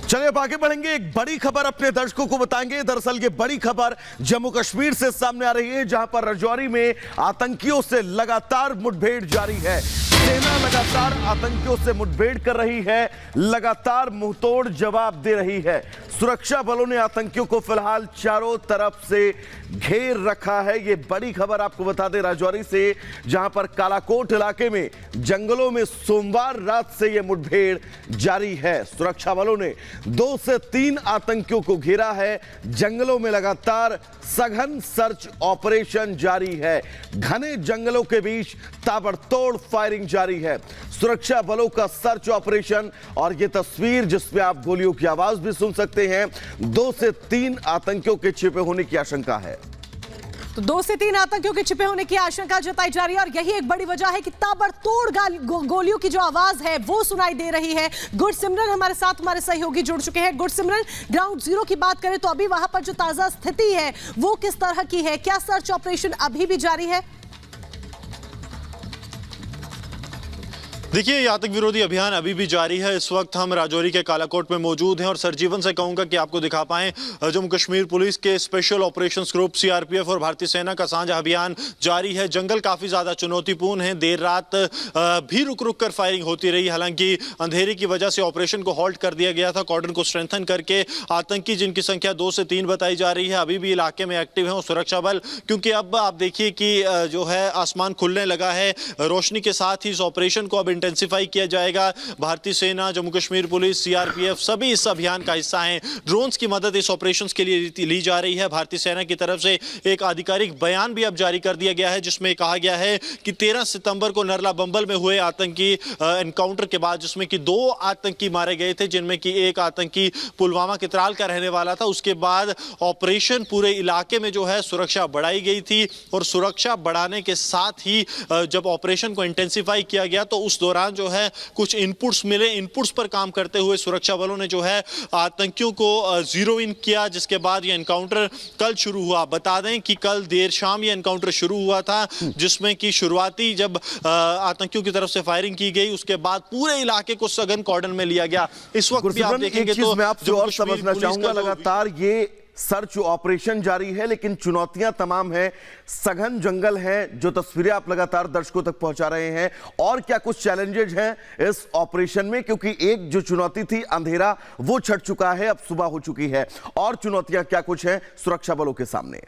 चलिए अब आगे बढ़ेंगे। एक बड़ी खबर अपने दर्शकों को बताएंगे। दरअसल ये बड़ी खबर जम्मू कश्मीर से सामने आ रही है, जहां पर राजौरी में आतंकियों से लगातार मुठभेड़ जारी है। सेना लगातार आतंकियों से मुठभेड़ कर रही है, लगातार मुंहतोड़ जवाब दे रही है। सुरक्षा बलों ने आतंकियों को फिलहाल चारों तरफ से घेर रखा है। ये बड़ी खबर आपको बता दें राजौरी से, जहां पर कालाकोट इलाके में जंगलों में सोमवार रात से यह मुठभेड़ जारी है। सुरक्षा बलों ने 2 से 3 आतंकियों को घेरा है। जंगलों में लगातार सघन सर्च ऑपरेशन जारी है। घने जंगलों के बीच ताबड़तोड़ फायरिंग जारी है। सुरक्षा बलों का सर्च ऑपरेशन, और यह तस्वीर जिसमें आप गोलियों की आवाज भी सुन सकते हैं, 2 से 3 आतंकियों के छिपे होने की आशंका है। तो 2 से 3 आतंकियों के छिपे होने की आशंका जताई जा रही है, और यही एक बड़ी वजह है कि ताबड़तोड़ गोलियों की जो आवाज है वो सुनाई दे रही है। गुरसिमरन हमारे साथ हमारे सहयोगी जुड़ चुके हैं। गुरसिमरन, ग्राउंड जीरो की बात करें तो अभी वहां पर जो ताजा स्थिति है वो किस तरह की है? क्या सर्च ऑपरेशन अभी भी जारी है? देखिए, ये आतंक विरोधी अभियान अभी भी जारी है। इस वक्त हम राजौरी के कालाकोट में मौजूद हैं और सरजीवन से कहूंगा कि आपको दिखा पाएं, जम्मू कश्मीर पुलिस के स्पेशल ऑपरेशंस ग्रुप सीआरपीएफ और भारतीय सेना का साझा अभियान जारी है। जंगल काफी ज्यादा चुनौतीपूर्ण है। देर रात भी रुक रुक कर फायरिंग होती रही। हालांकि अंधेरे की वजह से ऑपरेशन को हॉल्ट कर दिया गया था, कॉर्डन को स्ट्रेंथन करके। आतंकी जिनकी संख्या 2 से 3 बताई जा रही है, अभी भी इलाके में एक्टिव है। और सुरक्षा बल, क्योंकि अब आप देखिए कि जो है आसमान खुलने लगा है, रोशनी के साथ ही इस ऑपरेशन को अब इंटेंसिफाई किया जाएगा। भारतीय सेना, जम्मू कश्मीर पुलिस, सीआरपीएफ सभी इस अभियान का हिस्सा हैं। ड्रोन्स की मदद इस ऑपरेशंस के लिए ली जा रही है। भारतीय सेना की तरफ से एक आधिकारिक बयान भी अब जारी कर दिया गया है, जिसमें कहा गया है कि 13 सितंबर को नरला बंबल में हुए आतंकी एनकाउंटर के बाद, जिसमें कि 2 आतंकी मारे गए थे, जिनमें कि एक आतंकी पुलवामा के त्राल का रहने वाला था। उसके बाद ऑपरेशन पूरे इलाके में जो है सुरक्षा बढ़ाई गई थी, और सुरक्षा बढ़ाने के साथ ही जब ऑपरेशन को इंटेंसिफाई किया गया तो उस दौरान जो है कुछ इनपुट्स मिले। इनपुट्स पर काम करते हुए सुरक्षा बलों ने जो है आतंकियों को जीरो इन किया, जिसके बाद ये एनकाउंटर कल शुरू हुआ। बता दें कि कल देर शाम ये एनकाउंटर शुरू हुआ था, जिसमें कि शुरुआती जब आतंकियों की तरफ से फायरिंग की गई, उसके बाद पूरे इलाके को सघन कॉर्डन में लिया गया। इस वक्त भी आप देखेंगे तो मैं आपसे और समझना चाहूंगा, लगातार ये सर्च ऑपरेशन जारी है, लेकिन चुनौतियां तमाम हैं। सघन जंगल हैं, जो तस्वीरें आप लगातार दर्शकों तक पहुंचा रहे हैं, और क्या कुछ चैलेंजेस हैं इस ऑपरेशन में? क्योंकि एक जो चुनौती थी अंधेरा, वो छट चुका है, अब सुबह हो चुकी है। और चुनौतियां क्या कुछ हैं सुरक्षा बलों के सामने?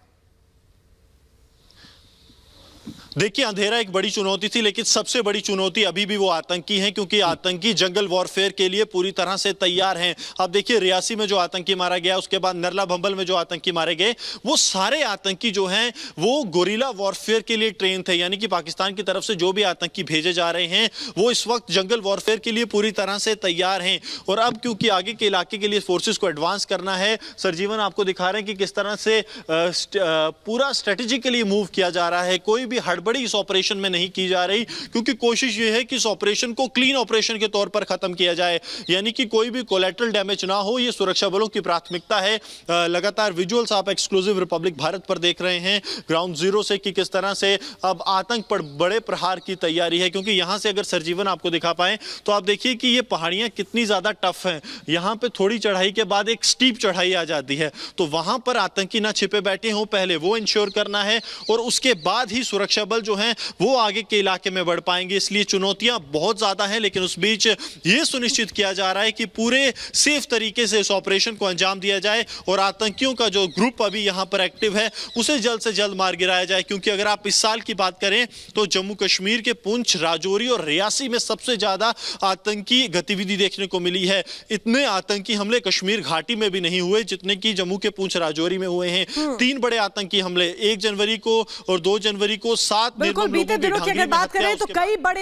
देखिए, अंधेरा एक बड़ी चुनौती थी, लेकिन सबसे बड़ी चुनौती अभी भी वो आतंकी हैं, क्योंकि आतंकी जंगल वॉरफेयर के लिए पूरी तरह से तैयार हैं। अब देखिए, रियासी में जो आतंकी मारा गया, उसके बाद नरला भंबल में जो आतंकी मारे गए, वो सारे आतंकी जो हैं वो गोरिल्ला वॉरफेयर के लिए ट्रेन थे। यानी कि पाकिस्तान की तरफ से जो भी आतंकी भेजे जा रहे हैं वो इस वक्त जंगल वॉरफेयर के लिए पूरी तरह से तैयार हैं। और अब क्योंकि आगे के इलाके के लिए फोर्सेस को एडवांस करना है, सरजीवन आपको दिखा रहे हैं कि किस तरह से पूरा स्ट्रेटेजिकली मूव किया जा रहा है। कोई भी बड़ी इस ऑपरेशन में नहीं की जा रही, क्योंकि कोशिश यह है कि इस ऑपरेशन को क्लीन ऑपरेशन के तौर पर खत्म किया जाए, यानी कि कोई भी कोलैटरल डैमेज ना हो। यह सुरक्षा बलों की प्राथमिकता है। लगातार विजुअल्स आप एक्सक्लूसिव रिपब्लिक भारत पर देख रहे हैं ग्राउंड जीरो से, कि किस तरह से अब आतंक पर बड़े प्रहार की तैयारी है। क्योंकि यहां से अगर सरजीवन आपको दिखा पाए तो आप देखिए कि ये पहाड़ियां कितनी ज्यादा टफ हैं। यहां पे थोड़ी चढ़ाई के बाद एक स्टीप चढ़ाई आ जाती है, तो वहां पर आतंकी ना छिपे बैठे हों, पहले वो इंश्योर करना है, और उसके बाद ही सुरक्षा बल जो हैं वो आगे के इलाके में बढ़ पाएंगे। इसलिए चुनौतियां बहुत ज्यादा हैं, लेकिन उस बीच ये सुनिश्चित किया जा रहा है कि पूरे सेफ तरीके से इस ऑपरेशन को अंजाम दिया जाए, और आतंकियों का जो ग्रुप अभी यहां पर एक्टिव है उसे जल्द से जल्द मार गिराया जाए। क्योंकि अगर आप इस साल की बात करें तो जम्मू कश्मीर के पुंछ, राजौरी और रियासी में सबसे ज्यादा आतंकी गतिविधि देखने को मिली है। इतने आतंकी हमले कश्मीर घाटी में भी नहीं हुए जितने की जम्मू के पुंछ, राजौरी में हुए हैं। 3 बड़े आतंकी हमले 1 जनवरी को और 2 जनवरी को 7 बीते दिनों की अगर बात करें तो कई बड़े